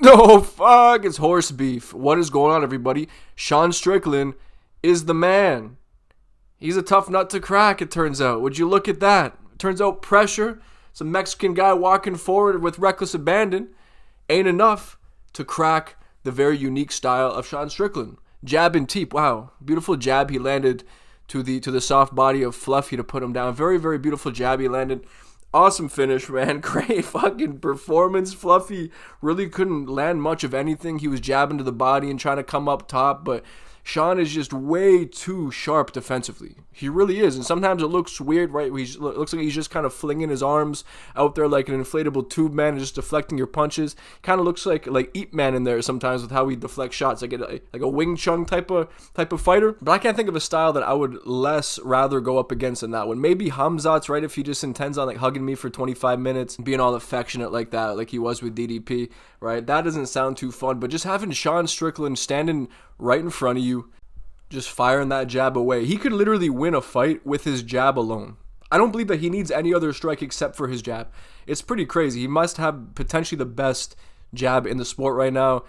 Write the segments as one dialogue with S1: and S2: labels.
S1: No, fuck, it's horse beef. What is going on, everybody? Sean Strickland is the man. He's a tough nut to crack, it turns out. Would you look at that? It turns out pressure, some Mexican guy walking forward with reckless abandon, ain't enough to crack the very unique style of Sean Strickland. Jab and teep, wow. Beautiful jab he landed to the soft body of Fluffy to put him down. Very, very beautiful jab he landed. Awesome finish, man. Great fucking performance. Fluffy really couldn't land much of anything. He was jabbing to the body and trying to come up top, but Sean is just way too sharp defensively. He really is. And sometimes it looks weird, right? It looks like he's just kind of flinging his arms out there like an inflatable tube man and just deflecting your punches. Kind of looks like Ip Man in there sometimes with how he deflects shots. Like a Wing Chun type of fighter. But I can't think of a style that I would less rather go up against in that one. Maybe Khamzat's, right? If he just intends on like hugging me for 25 minutes, being all affectionate like that, like he was with DDP, right? That doesn't sound too fun. But just having Sean Strickland standing right in front of you, just firing that jab away. He could literally win a fight with his jab alone. I don't believe that he needs any other strike except for his jab. It's pretty crazy. He must have potentially the best jab in the sport right now,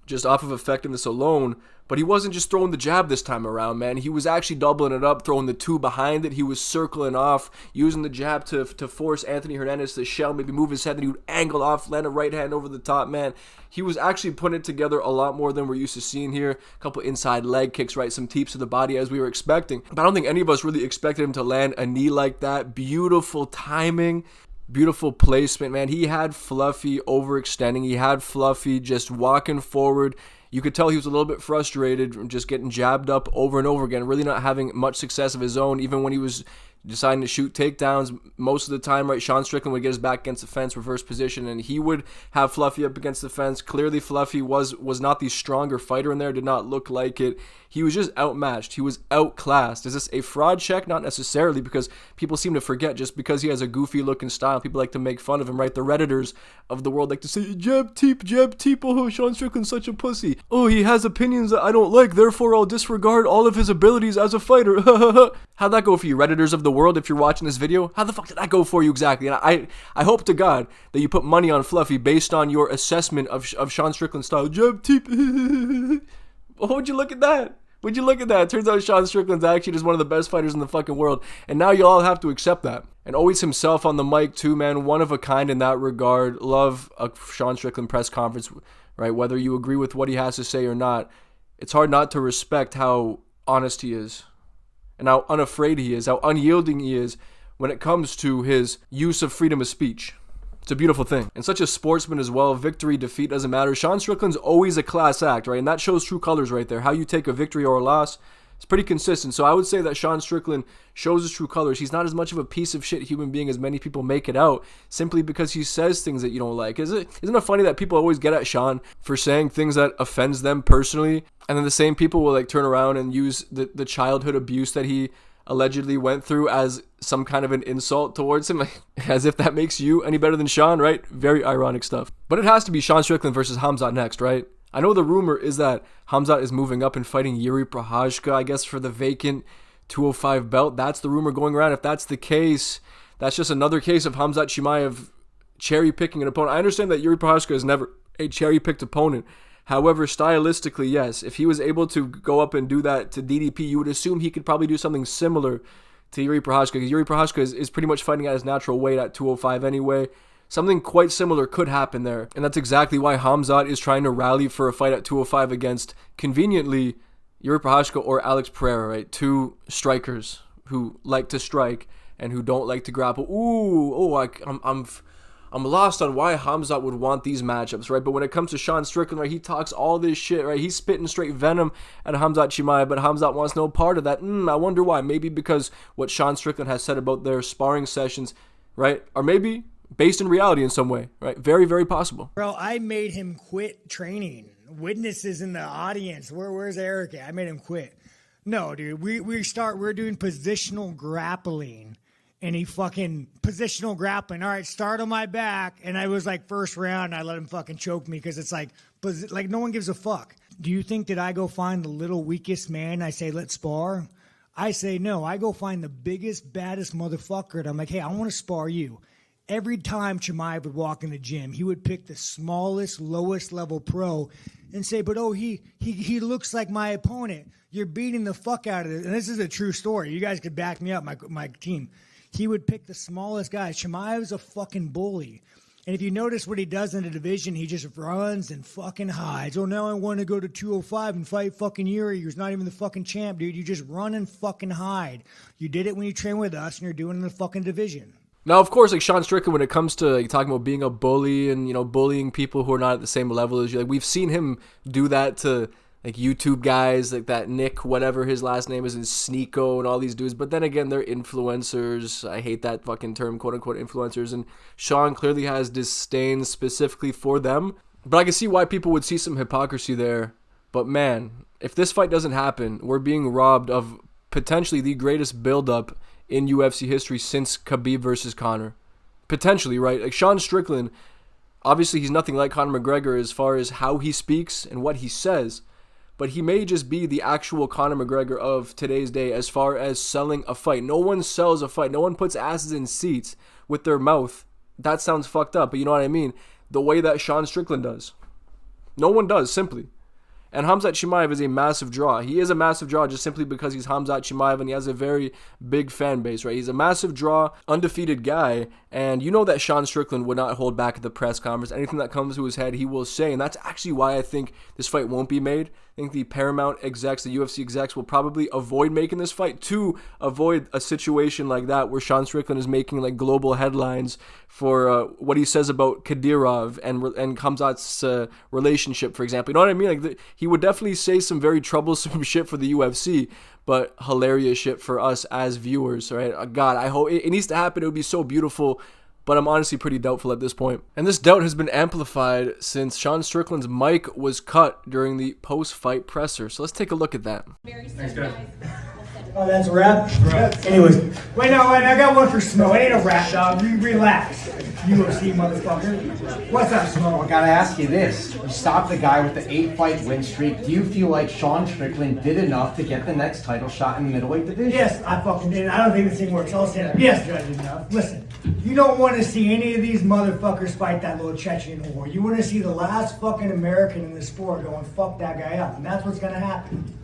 S1: just off of effectiveness alone. But he wasn't just throwing the jab this time around, man. He was actually doubling it up, throwing the two behind it. He was circling off, using the jab to force Anthony Hernandez to shell, maybe move his head, and he would angle off, land a right hand over the top, man. He was actually putting it together a lot more than we're used to seeing here. A couple inside leg kicks, right? Some teeps to the body as we were expecting. But I don't think any of us really expected him to land a knee like that. Beautiful timing. Beautiful placement, man. He had Fluffy overextending. He had Fluffy just walking forward. You could tell he was a little bit frustrated from just getting jabbed up over and over again, really not having much success of his own, even when he was deciding to shoot takedowns. Most of the time, right, Sean Strickland would get his back against the fence, reverse position, and he would have Fluffy up against the fence. Clearly, Fluffy was not the stronger fighter in there, did not look like it. He was just outmatched. He was outclassed. Is this a fraud check? Not necessarily, because people seem to forget just because he has a goofy looking style, people like to make fun of him, right? The Redditors of the world like to say, jab teep, oh, Sean Strickland's such a pussy. Oh, he has opinions that I don't like, therefore I'll disregard all of his abilities as a fighter. How'd that go for you, Redditors of the world, if you're watching this video? How the fuck did that go for you exactly? And I hope to God that you put money on Fluffy based on your assessment of Sean Strickland's style. Jab teep. Oh, would you look at that? Would you look at that? It turns out Sean Strickland's actually just one of the best fighters in the fucking world. And now you all have to accept that. And always himself on the mic too, man. One of a kind in that regard. Love a Sean Strickland press conference, right? Whether you agree with what he has to say or not, it's hard not to respect how honest he is. And how unafraid he is. How unyielding he is when it comes to his use of freedom of speech. It's a beautiful thing. And such a sportsman as well. Victory, defeat, doesn't matter. Sean Strickland's always a class act, right? And that shows true colors right there. How you take a victory or a loss, it's pretty consistent. So I would say that Sean Strickland shows his true colors. He's not as much of a piece of shit human being as many people make it out, simply because he says things that you don't like. Isn't it funny that people always get at Sean for saying things that offends them personally, and then the same people will like turn around and use the childhood abuse that he allegedly went through as some kind of an insult towards him, as if that makes you any better than Sean, right? Very ironic stuff. But it has to be Sean Strickland versus Khamzat next, right? I know the rumor is that Khamzat is moving up and fighting Yuri Prochazka, I guess, for the vacant 205 belt. That's the rumor going around. If that's the case, that's just another case of Khamzat Chimaev cherry-picking an opponent. I understand that Yuri Prochazka is never a cherry-picked opponent. However, stylistically, yes, if he was able to go up and do that to DDP, you would assume he could probably do something similar to Yuri Prochazka, because Yuri Prochazka is pretty much fighting at his natural weight at 205 anyway. Something quite similar could happen there, and that's exactly why Khamzat is trying to rally for a fight at 205 against, conveniently, Yuri Prochazka or Alex Pereira, right? Two strikers who like to strike and who don't like to grapple. I'm lost on why Khamzat would want these matchups, right? But when it comes to Sean Strickland, right, he talks all this shit, right? He's spitting straight venom at Khamzat Chimaev, but Khamzat wants no part of that. I wonder why. Maybe because what Sean Strickland has said about their sparring sessions, right, are maybe based in reality in some way, right? Very, very possible.
S2: Bro, I made him quit training. Witnesses in the audience. Where's Eric at? I made him quit. No, dude. We're doing positional grappling. And he fucking positional grappling. All right, start on my back. And I was like, first round, I let him fucking choke me because it's like no one gives a fuck. Do you think that I go find the little weakest man? I say, let's spar. I say, no, I go find the biggest, baddest motherfucker. And I'm like, hey, I want to spar you. every time Chimaev would walk in the gym, he would pick the smallest, lowest level pro and say, but he looks like my opponent. You're beating the fuck out of it. And this is a true story. You guys could back me up, my team. He would pick the smallest guy. Chimaev's a fucking bully. And if you notice what he does in the division, he just runs and fucking hides. Oh, now I want to go to 205 and fight fucking Yuri, who's not even the fucking champ, dude. You just run and fucking hide. You did it when you train with us, and you're doing it in the fucking division.
S1: Now, of course, like Sean Strickland, when it comes to like, talking about being a bully and, you know, bullying people who are not at the same level as you, like we've seen him do that to like YouTube guys, like that Nick, whatever his last name is, and Sneeko and all these dudes. But then again, they're influencers. I hate that fucking term, quote unquote influencers. And Sean clearly has disdain specifically for them. But I can see why people would see some hypocrisy there. But man, if this fight doesn't happen, we're being robbed of potentially the greatest build-up in UFC history since Khabib versus Conor. Potentially, right? Like Sean Strickland, obviously he's nothing like Conor McGregor as far as how he speaks and what he says. But he may just be the actual Conor McGregor of today's day as far as selling a fight. No one sells a fight. No one puts asses in seats with their mouth. That sounds fucked up, but you know what I mean? The way that Sean Strickland does. No one does, simply. And Khamzat Chimaev is a massive draw. He is a massive draw just simply because he's Khamzat Chimaev and he has a very big fan base, right? He's a massive draw, undefeated guy, and you know that Sean Strickland would not hold back at the press conference. Anything that comes to his head, he will say, and that's actually why I think this fight won't be made. I think the Paramount execs, the UFC execs, will probably avoid making this fight to avoid a situation like that where Sean Strickland is making like global headlines for what he says about Kadyrov and Khamzat's relationship, for example. You know what I mean? Like he would definitely say some very troublesome shit for the UFC, but hilarious shit for us as viewers, right? God, I hope it needs to happen. It would be so beautiful. But I'm honestly pretty doubtful at this point. And this doubt has been amplified since Sean Strickland's mic was cut during the post-fight presser. So let's take a look at that.
S3: Thanks, guys.
S2: Oh, that's a wrap? Anyways, wait, I got one for Smo. It ain't a wrap, dog. Relax, UFC motherfucker. What's up, Smo?
S4: I gotta ask you this. You stopped the guy with the 8-fight win streak. Do you feel like Sean Strickland did enough to get the next title shot in the middleweight division?
S2: Yes, I fucking did. I don't think this thing works. I'll stand up. Yes, I did enough. Listen, you don't want to see any of these motherfuckers fight that little Chechen whore. You want to see the last fucking American in the sport going fuck that guy up, and that's what's gonna happen.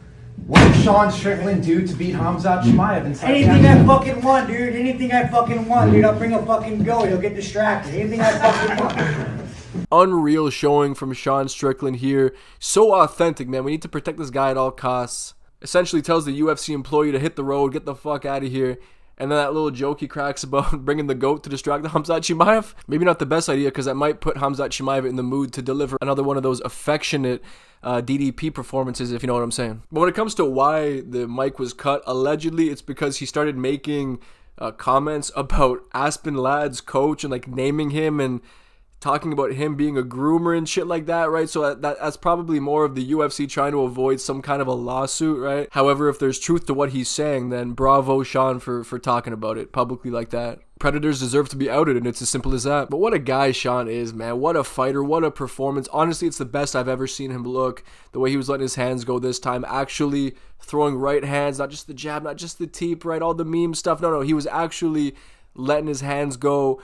S4: What did Sean Strickland do to beat Khamzat Chimaev inside
S2: Anything I fucking want, dude. Anything I fucking want, dude. I'll bring a fucking go. He'll get distracted. Anything I fucking want.
S1: Unreal showing from Sean Strickland here. So authentic, man. We need to protect this guy at all costs. Essentially tells the UFC employee to hit the road, get the fuck out of here. And then that little joke he cracks about bringing the GOAT to distract Khamzat Chimaev. Maybe not the best idea because that might put Khamzat Chimaev in the mood to deliver another one of those affectionate DDP performances, if you know what I'm saying. But when it comes to why the mic was cut, allegedly it's because he started making comments about Aspen Ladd's coach and like naming him and talking about him being a groomer and shit like that, right? So that's probably more of the UFC trying to avoid some kind of a lawsuit, right? However, if there's truth to what he's saying, then bravo, Sean, for talking about it publicly like that. Predators deserve to be outed, and it's as simple as that. But what a guy Sean is, man. What a fighter. What a performance. Honestly, it's the best I've ever seen him look. The way he was letting his hands go this time. Actually throwing right hands, not just the jab, not just the teep, right? All the meme stuff. No. He was actually letting his hands go.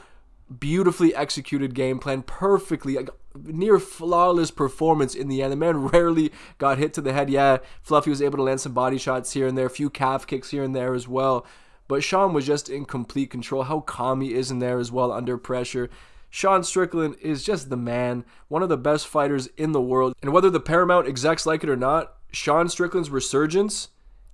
S1: Beautifully executed game plan, perfectly, like near flawless performance in the end. The man rarely got hit to the head. Yeah, Fluffy was able to land some body shots here and there, a few calf kicks here and there as well. But Sean was just in complete control. How calm he is in there as well under pressure. Sean Strickland is just the man, one of the best fighters in the world. And whether the Paramount execs like it or not, Sean Strickland's resurgence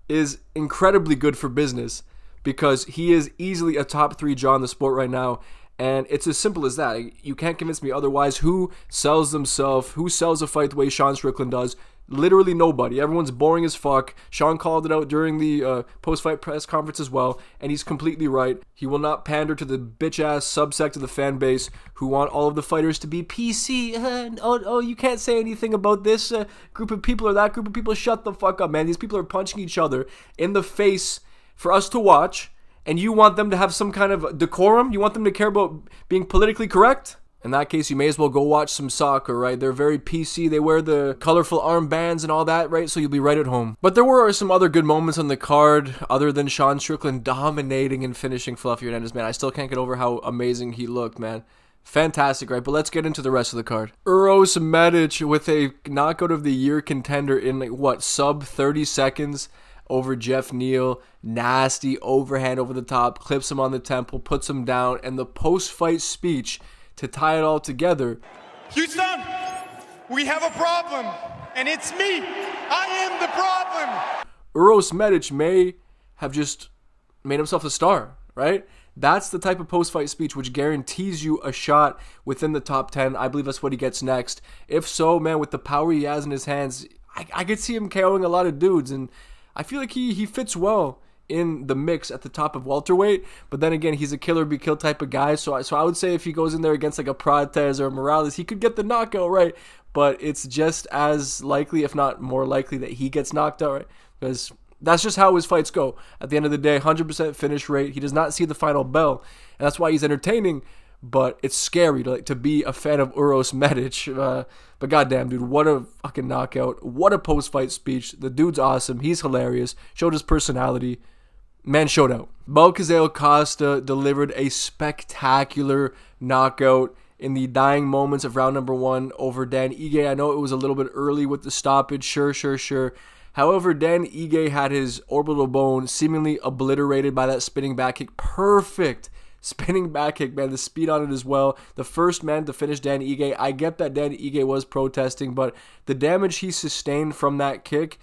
S1: is incredibly good for business because he is easily a top 3 draw in the sport right now. And it's as simple as that. You can't convince me otherwise. Who sells themselves? Who sells a fight the way Sean Strickland does? Literally nobody. Everyone's boring as fuck. Sean called it out during the post-fight press conference as well, and he's completely right. He will not pander to the bitch-ass subsect of the fan base who want all of the fighters to be PC. You can't say anything about this group of people or that group of people. Shut the fuck up, man. These people are punching each other in the face for us to watch. And you want them to have some kind of decorum? You want them to care about being politically correct? In that case, you may as well go watch some soccer, right? They're very PC. They wear the colorful armbands and all that, right? So you'll be right at home. But there were some other good moments on the card other than Sean Strickland dominating and finishing Fluffy Hernandez, man. I still can't get over how amazing he looked, man. Fantastic, right? But let's get into the rest of the card. Uros Medic with a knockout of the year contender in, sub 30 seconds over Jeff Neal. Nasty overhand over the top, clips him on the temple, puts him down, and the post-fight speech to tie it all together.
S3: Houston, we have a problem, and it's me. I am the problem.
S1: Uros Medic may have just made himself a star, right? That's the type of post-fight speech which guarantees you a shot within the top 10. I believe that's what he gets next. If so, man, with the power he has in his hands, I could see him KOing a lot of dudes, and I feel like he fits well in the mix at the top of welterweight. But then again, he's a killer be killed type of guy, so I would say if he goes in there against like a Prates or a Morales, he could get the knockout, right? But it's just as likely, if not more likely, that he gets knocked out, right? Because that's just how his fights go. At the end of the day, 100% finish rate. He does not see the final bell, and that's why he's entertaining. But it's scary to be a fan of Uros Medic. But goddamn, dude, what a fucking knockout. What a post-fight speech. The dude's awesome. He's hilarious. Showed his personality. Man showed out. Balcazar Costa delivered a spectacular knockout in the dying moments of round number 1 over Dan Ige. I know it was a little bit early with the stoppage. Sure. However, Dan Ige had his orbital bone seemingly obliterated by that spinning back kick. Perfect spinning back kick, man. The speed on it as well. The first man to finish Dan Ige. I get that Dan Ige was protesting, but the damage he sustained from that kick,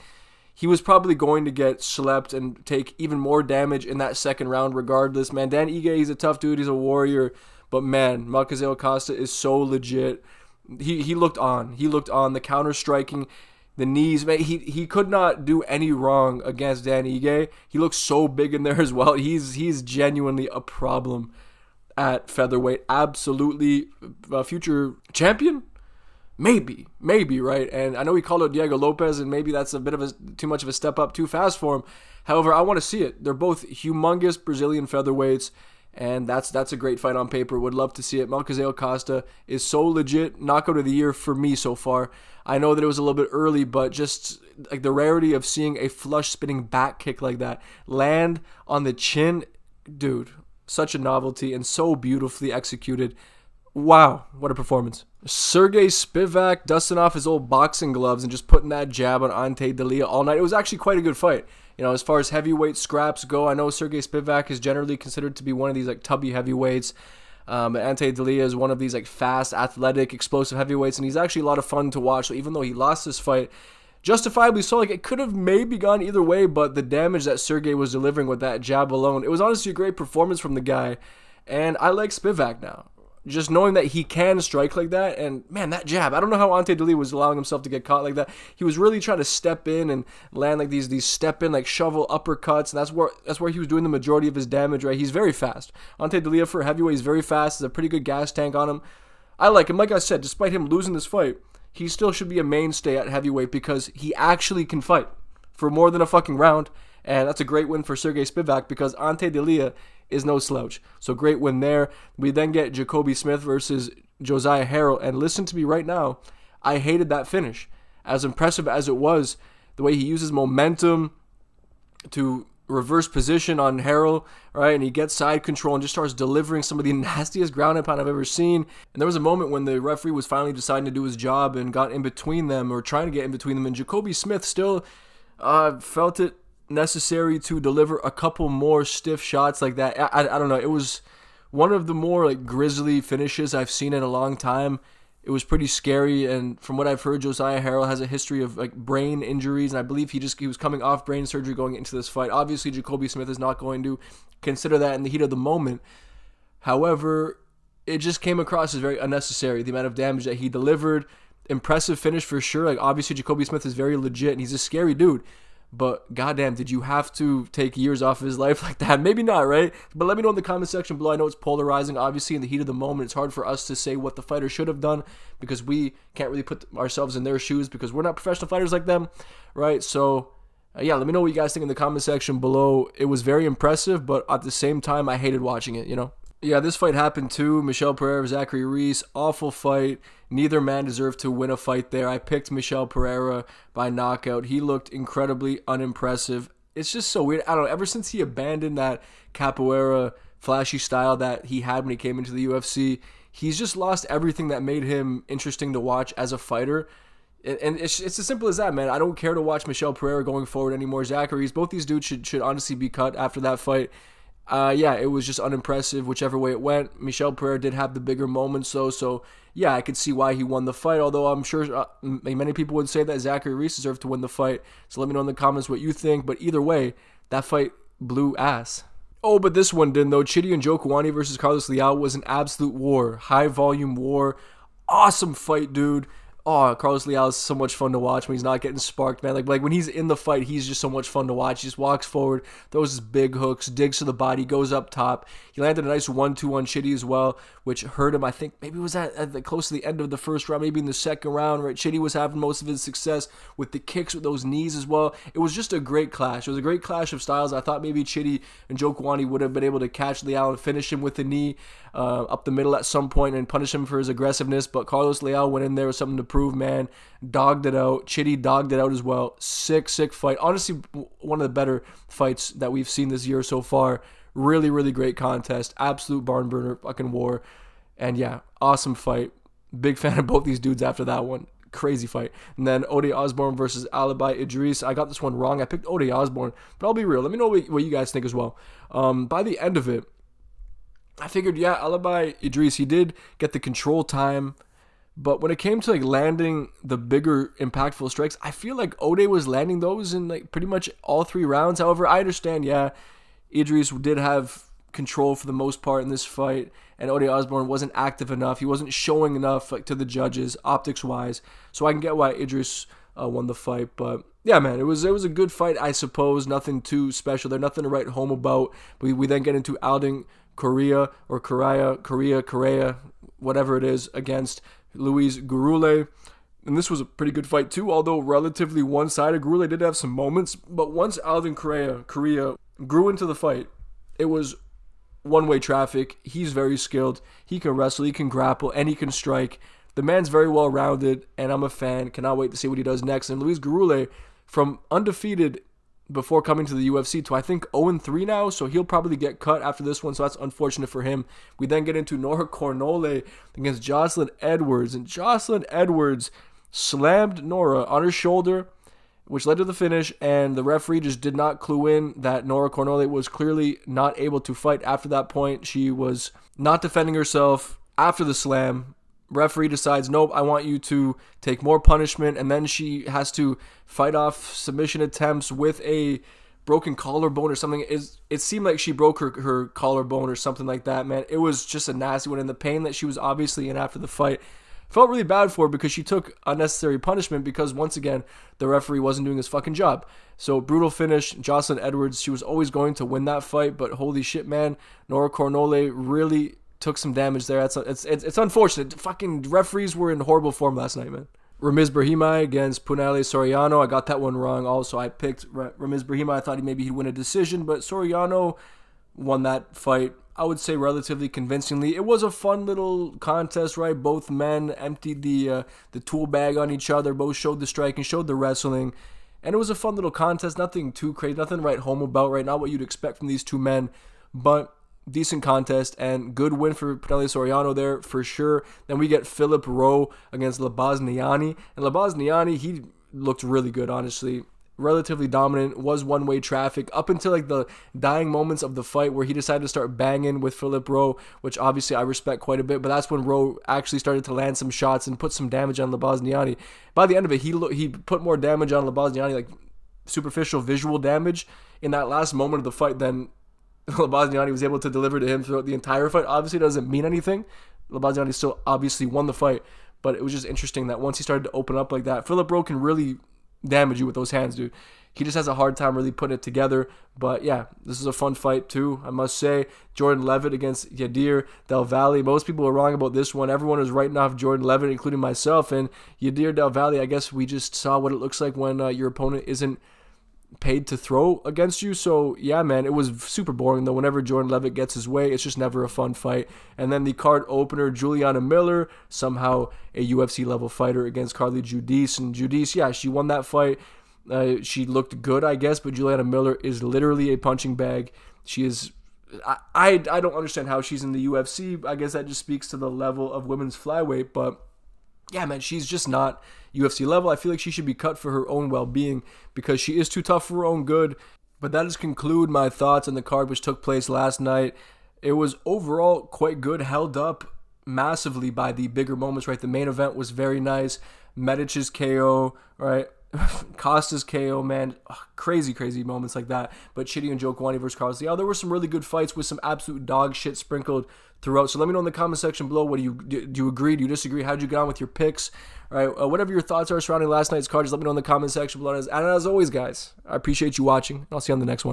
S1: he was probably going to get slept and take even more damage in that second round regardless, man. Dan Ige, he's a tough dude. He's a warrior. But, man, Balcazar Costa is so legit. He looked on. He looked on. The counter-striking, the knees, man, he could not do any wrong against Dan Ige. He looks so big in there as well. He's genuinely a problem at featherweight. Absolutely a future champion? Maybe, right? And I know he called out Diego Lopez, and maybe that's a bit of too much of a step up too fast for him. However, I want to see it. They're both humongous Brazilian featherweights, and that's a great fight on paper. Would love to see it. Balcazar Costa is so legit. Knockout of the year for me so far. I know that it was a little bit early, but just like the rarity of seeing a flush spinning back kick like that land on the chin, dude, such a novelty and so beautifully executed. Wow, what a performance. Sergey Spivak dusting off his old boxing gloves and just putting that jab on Ante Delia all night. It was actually quite a good fight. You know, as far as heavyweight scraps go, I know Sergey Spivak is generally considered to be one of these like tubby heavyweights. Ante Delia is one of these like fast, athletic, explosive heavyweights, and he's actually a lot of fun to watch. So even though he lost this fight, justifiably so, like it could have maybe gone either way, but the damage that Sergey was delivering with that jab alone, it was honestly a great performance from the guy. And I like Spivak now. Just knowing that he can strike like that, and man, that jab, I don't know how Ante Delia was allowing himself to get caught like that. He was really trying to step in and land like these step in, like shovel uppercuts, and that's where he was doing the majority of his damage, right? He's very fast. Ante Delia for a heavyweight is very fast. There's a pretty good gas tank on him. I like him. Like I said, despite him losing this fight, he still should be a mainstay at heavyweight because he actually can fight for more than a fucking round. And that's a great win for Sergey Spivak because Ante Delia is no slouch. So great win there. We then get Jacoby Smith versus Josiah Harrell. And listen to me right now. I hated that finish. As impressive as it was, the way he uses momentum to reverse position on Harrell, right? And he gets side control and just starts delivering some of the nastiest ground and pound I've ever seen. And there was a moment when the referee was finally deciding to do his job and got in between them or trying to get in between them. And Jacoby Smith still felt it necessary to deliver a couple more stiff shots like that. I don't know. It was one of the more like grisly finishes I've seen in a long time. It was pretty scary, and from what I've heard, Josiah Harrell has a history of like brain injuries, and I believe he was coming off brain surgery going into this fight. Obviously, Jacoby Smith is not going to consider that in the heat of the moment. However, it just came across as very unnecessary, the amount of damage that he delivered. Impressive finish for sure. Like obviously, Jacoby Smith is very legit, and he's a scary dude. But goddamn, did you have to take years off of his life like that? Maybe not, right? But let me know in the comment section below. I know it's polarizing. Obviously, in the heat of the moment, it's hard for us to say what the fighter should have done because we can't really put ourselves in their shoes because we're not professional fighters like them, right? So, yeah, let me know what you guys think in the comment section below. It was very impressive, but at the same time, I hated watching it, you know? Yeah, this fight happened too. Michel Pereira, Zachary Reese, awful fight. Neither man deserved to win a fight there. I picked Michel Pereira by knockout. He looked incredibly unimpressive. It's just so weird. I don't know, ever since he abandoned that capoeira flashy style that he had when he came into the UFC, he's just lost everything that made him interesting to watch as a fighter. And it's as simple as that, man. I don't care to watch Michel Pereira going forward anymore. Zachary's, both these dudes should honestly be cut after that fight. Yeah, it was just unimpressive whichever way it went. Michel Pereira did have the bigger moments, though, so yeah, I could see why he won the fight, although I'm sure many people would say that Zachary Reese deserved to win the fight. So let me know in the comments what you think, but either way, that fight blew ass. Oh, but this one didn't, though. Chidi and Joe Kwani versus Carlos Leal was an absolute war. High-volume war. Awesome fight, dude. Oh, Carlos Leal is so much fun to watch when he's not getting sparked, man. Like when he's in the fight, he's just so much fun to watch. He just walks forward, throws his big hooks, digs to the body, goes up top. He landed a nice 1-2 on Chidi as well, which hurt him. I think maybe it was close to the end of the first round, maybe in the second round, right? Chidi was having most of his success with the kicks, with those knees as well. It was just a great clash. It was a great clash of styles. I thought maybe Chidi and Joe Kwani would have been able to catch Leal and finish him with the knee up the middle at some point and punish him for his aggressiveness, but Carlos Leal went in there with something to prove, man. Dogged it out. Chidi dogged it out as well. Sick fight. Honestly, one of the better fights that we've seen this year so far. Really, really great contest. Absolute barn burner fucking war. And yeah, awesome fight. Big fan of both these dudes after that one. Crazy fight. And then Ode Osborne versus Alibi Idris. I got this one wrong. I picked Ode Osborne, but I'll be real. Let me know what you guys think as well. By the end of it, I figured, yeah, Alibi Idris, he did get the control time, but when it came to like landing the bigger impactful strikes, I feel like Ode was landing those in like pretty much all 3 rounds. However, I understand, yeah, Idris did have control for the most part in this fight, and Ode Osborne wasn't active enough. He wasn't showing enough like to the judges optics wise, so I can get why Idris won the fight. But yeah, man, it was a good fight, I suppose. Nothing too special there, nothing to write home about. We then get into Alden Correa, whatever it is, against Luis Gurule. And this was a pretty good fight too, although relatively one-sided. Gurule did have some moments, but once Alden Correa grew into the fight, it was one-way traffic. He's very skilled. He can wrestle, he can grapple, and he can strike. The man's very well-rounded, and I'm a fan. Cannot wait to see what he does next. And Luis Gurule, from undefeated before coming to the UFC to I think 0-3 now, so he'll probably get cut after this one, so that's unfortunate for him. We then get into Nora Cornole against Jocelyn Edwards, and Jocelyn Edwards slammed Nora on her shoulder, which led to the finish, and the referee just did not clue in that Nora Cornole was clearly not able to fight after that point. She was not defending herself after the slam. Referee decides, nope, I want you to take more punishment, and then she has to fight off submission attempts with a broken collarbone or something. It seemed like she broke her collarbone or something like that, man. It was just a nasty one, and the pain that she was obviously in after the fight, felt really bad for her because she took unnecessary punishment because, once again, the referee wasn't doing his fucking job. So, brutal finish. Jocelyn Edwards, she was always going to win that fight, but holy shit, man. Nora Cornole really took some damage there. It's unfortunate. Fucking referees were in horrible form last night, man. Ramiz Brahimaj against Punale Soriano. I got that one wrong. Also, I picked Ramiz Brahimaj. I thought maybe he'd win a decision, but Soriano won that fight, I would say, relatively convincingly. It was a fun little contest, right? Both men emptied the tool bag on each other. Both showed the striking, showed the wrestling. And it was a fun little contest. Nothing too crazy. Nothing to write home about, right? Not what you'd expect from these two men. But decent contest and good win for Punale Soriano there for sure. Then we get Philip Rowe against Labazniani. And Labazniani, he looked really good, honestly. Relatively dominant, was one-way traffic up until like the dying moments of the fight where he decided to start banging with Philip Rowe, which obviously I respect quite a bit, but that's when Rowe actually started to land some shots and put some damage on Labazniani. By the end of it, he put more damage on Labazniani, like superficial visual damage in that last moment of the fight than Labazniani was able to deliver to him throughout the entire fight. Obviously, it doesn't mean anything. Labazniani still obviously won the fight, but it was just interesting that once he started to open up like that, Philip Rowe can really damage you with those hands, dude. He just has a hard time really putting it together. But yeah, this is a fun fight too, I must say. Jordan Levitt against Yadir Del Valle. Most people were wrong about this one. Everyone was writing off Jordan Levitt, including myself. And Yadir Del Valle, I guess we just saw what it looks like when your opponent isn't paid to throw against you. So yeah, man, it was super boring though. Whenever Jordan Levitt gets his way, it's just never a fun fight. And then the card opener, Juliana Miller, somehow a UFC level fighter against Carly Judice. And Judice, yeah, she won that fight. She looked good, I guess, but Juliana Miller is literally a punching bag. She is. I don't understand how she's in the UFC. I guess that just speaks to the level of women's flyweight, but yeah, man, she's just not UFC level. I feel like she should be cut for her own well-being because she is too tough for her own good. But that does conclude my thoughts on the card which took place last night. It was overall quite good, held up massively by the bigger moments, right? The main event was very nice. Medic's KO, right? Costa's KO, man. Crazy moments like that. But Chidi and Njokuani versus Carlos Leal, there were some really good fights with some absolute dog shit sprinkled throughout. So let me know in the comment section below. What do you agree? Do you disagree? How'd you get on with your picks? All right, whatever your thoughts are surrounding last night's card, just let me know in the comment section below. And as always, guys, I appreciate you watching. I'll see you on the next one.